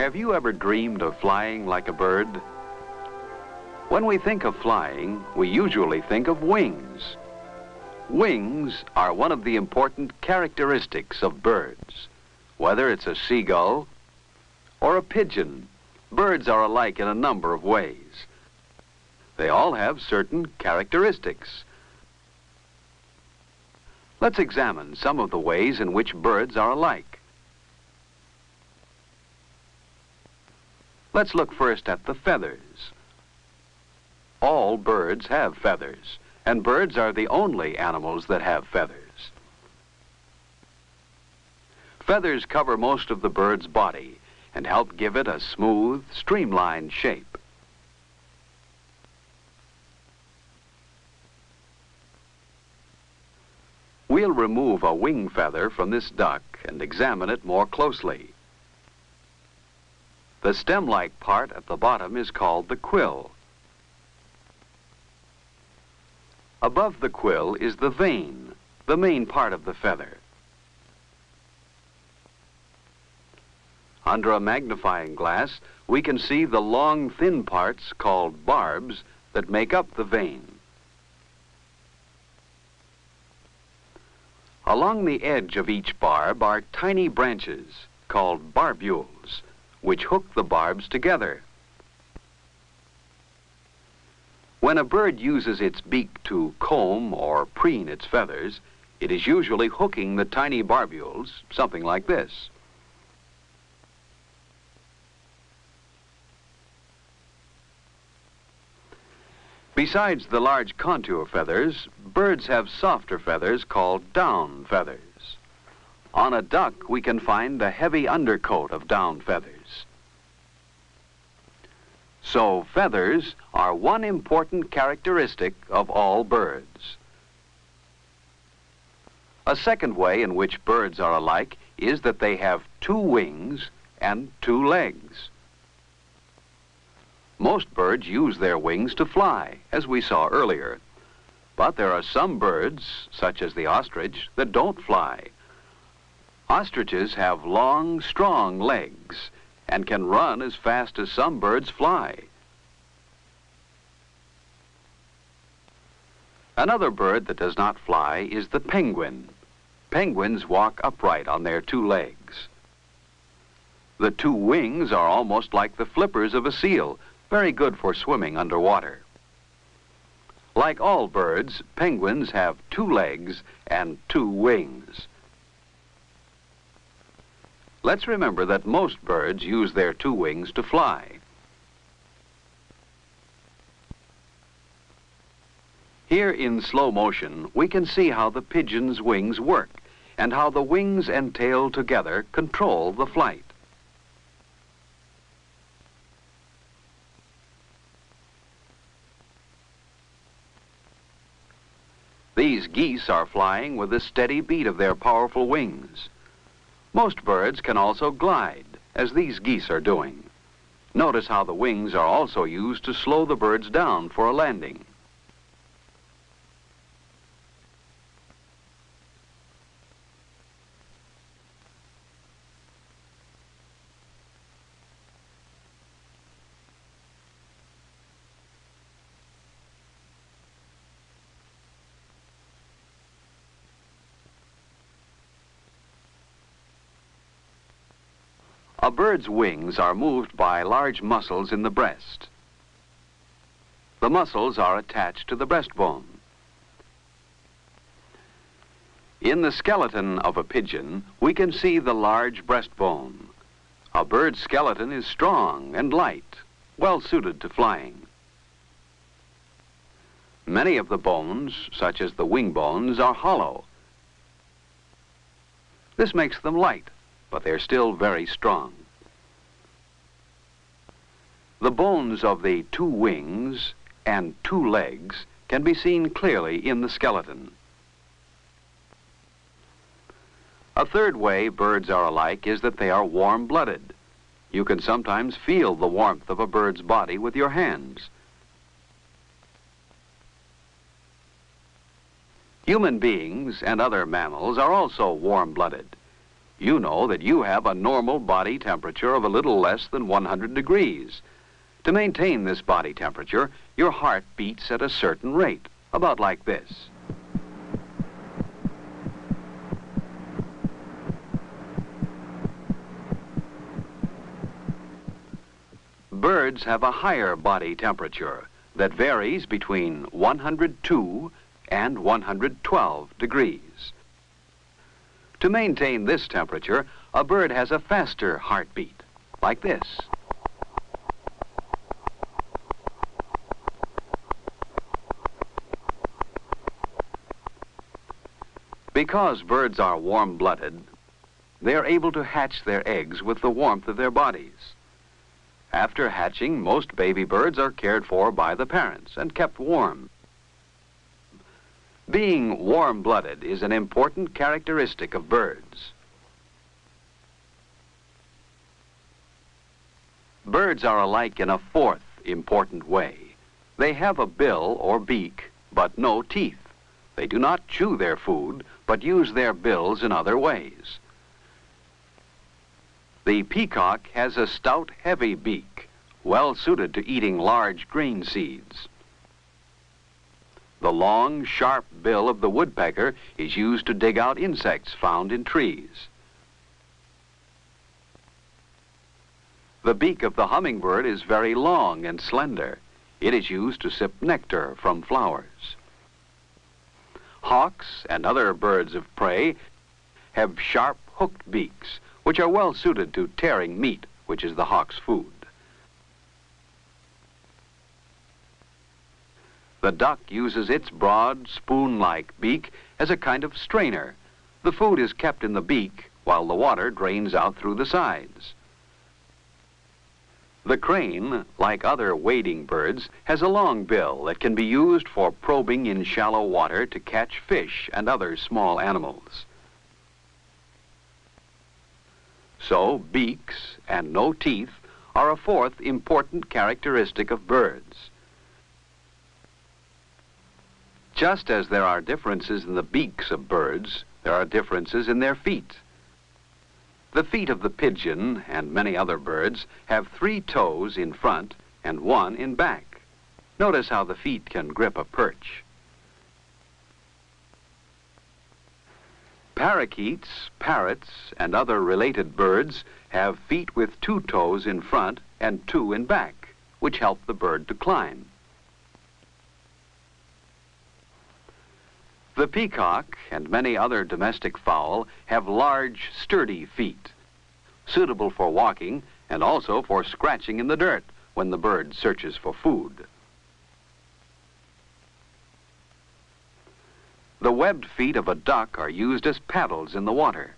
Have you ever dreamed of flying like a bird? When we think of flying, we usually think of wings. Wings are one of the important characteristics of birds. Whether it's a seagull or a pigeon, birds are alike in a number of ways. They all have certain characteristics. Let's examine some of the ways in which birds are alike. Let's look first at the feathers. All birds have feathers, and birds are the only animals that have feathers. Feathers cover most of the bird's body and help give it a smooth, streamlined shape. We'll remove a wing feather from this duck and examine it more closely. The stem-like part at the bottom is called the quill. Above the quill is the vane, the main part of the feather. Under a magnifying glass, we can see the long, thin parts called barbs that make up the vane. Along the edge of each barb are tiny branches called barbules, which hook the barbs together. When a bird uses its beak to comb or preen its feathers, it is usually hooking the tiny barbules, something like this. Besides the large contour feathers, birds have softer feathers called down feathers. On a duck, we can find a heavy undercoat of down feathers. So feathers are one important characteristic of all birds. A second way in which birds are alike is that they have two wings and two legs. Most birds use their wings to fly, as we saw earlier. But there are some birds, such as the ostrich, that don't fly. Ostriches have long, strong legs and can run as fast as some birds fly. Another bird that does not fly is the penguin. Penguins walk upright on their two legs. The two wings are almost like the flippers of a seal, very good for swimming underwater. Like all birds, penguins have two legs and two wings. Let's remember that most birds use their two wings to fly. Here in slow motion, we can see how the pigeon's wings work and how the wings and tail together control the flight. These geese are flying with a steady beat of their powerful wings. Most birds can also glide, as these geese are doing. Notice how the wings are also used to slow the birds down for a landing. A bird's wings are moved by large muscles in the breast. The muscles are attached to the breastbone. In the skeleton of a pigeon, we can see the large breastbone. A bird's skeleton is strong and light, well suited to flying. Many of the bones, such as the wing bones, are hollow. This makes them light, but they're still very strong. The bones of the two wings and two legs can be seen clearly in the skeleton. A third way birds are alike is that they are warm-blooded. You can sometimes feel the warmth of a bird's body with your hands. Human beings and other mammals are also warm-blooded. You know that you have a normal body temperature of a little less than 100 degrees. To maintain this body temperature, your heart beats at a certain rate, about like this. Birds have a higher body temperature that varies between 102 and 112 degrees. To maintain this temperature, a bird has a faster heartbeat, like this. Because birds are warm-blooded, they are able to hatch their eggs with the warmth of their bodies. After hatching, most baby birds are cared for by the parents and kept warm. Being warm-blooded is an important characteristic of birds. Birds are alike in a fourth important way. They have a bill or beak, but no teeth. They do not chew their food, but use their bills in other ways. The peacock has a stout, heavy beak, well suited to eating large grain seeds. The long, sharp bill of the woodpecker is used to dig out insects found in trees. The beak of the hummingbird is very long and slender. It is used to sip nectar from flowers. Hawks and other birds of prey have sharp, hooked beaks, which are well suited to tearing meat, which is the hawk's food. The duck uses its broad, spoon-like beak as a kind of strainer. The food is kept in the beak while the water drains out through the sides. The crane, like other wading birds, has a long bill that can be used for probing in shallow water to catch fish and other small animals. So, beaks and no teeth are a fourth important characteristic of birds. Just as there are differences in the beaks of birds, there are differences in their feet. The feet of the pigeon and many other birds have 3 toes in front and 1 in back. Notice how the feet can grip a perch. Parakeets, parrots, and other related birds have feet with 2 toes in front and 2 in back, which help the bird to climb. The peacock and many other domestic fowl have large, sturdy feet, suitable for walking and also for scratching in the dirt when the bird searches for food. The webbed feet of a duck are used as paddles in the water.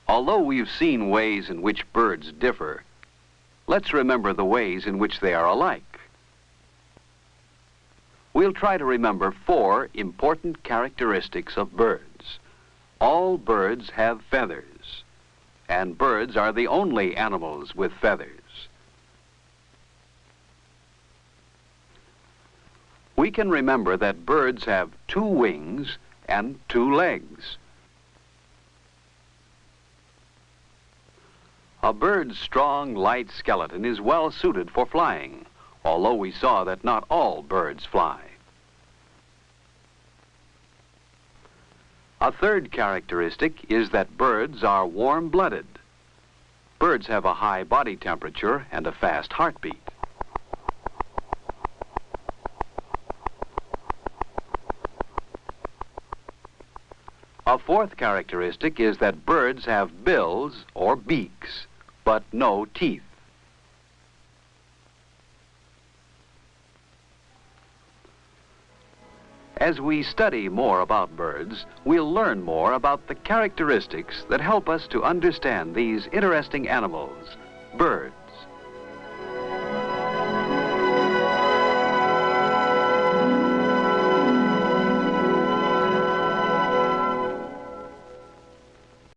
Although we've seen ways in which birds differ, let's remember the ways in which they are alike. We'll try to remember 4 important characteristics of birds. All birds have feathers, and birds are the only animals with feathers. We can remember that birds have 2 wings and 2 legs. A bird's strong, light skeleton is well suited for flying, although we saw that not all birds fly. A third characteristic is that birds are warm-blooded. Birds have a high body temperature and a fast heartbeat. A fourth characteristic is that birds have bills or beaks, but no teeth. As we study more about birds, we'll learn more about the characteristics that help us to understand these interesting animals, birds.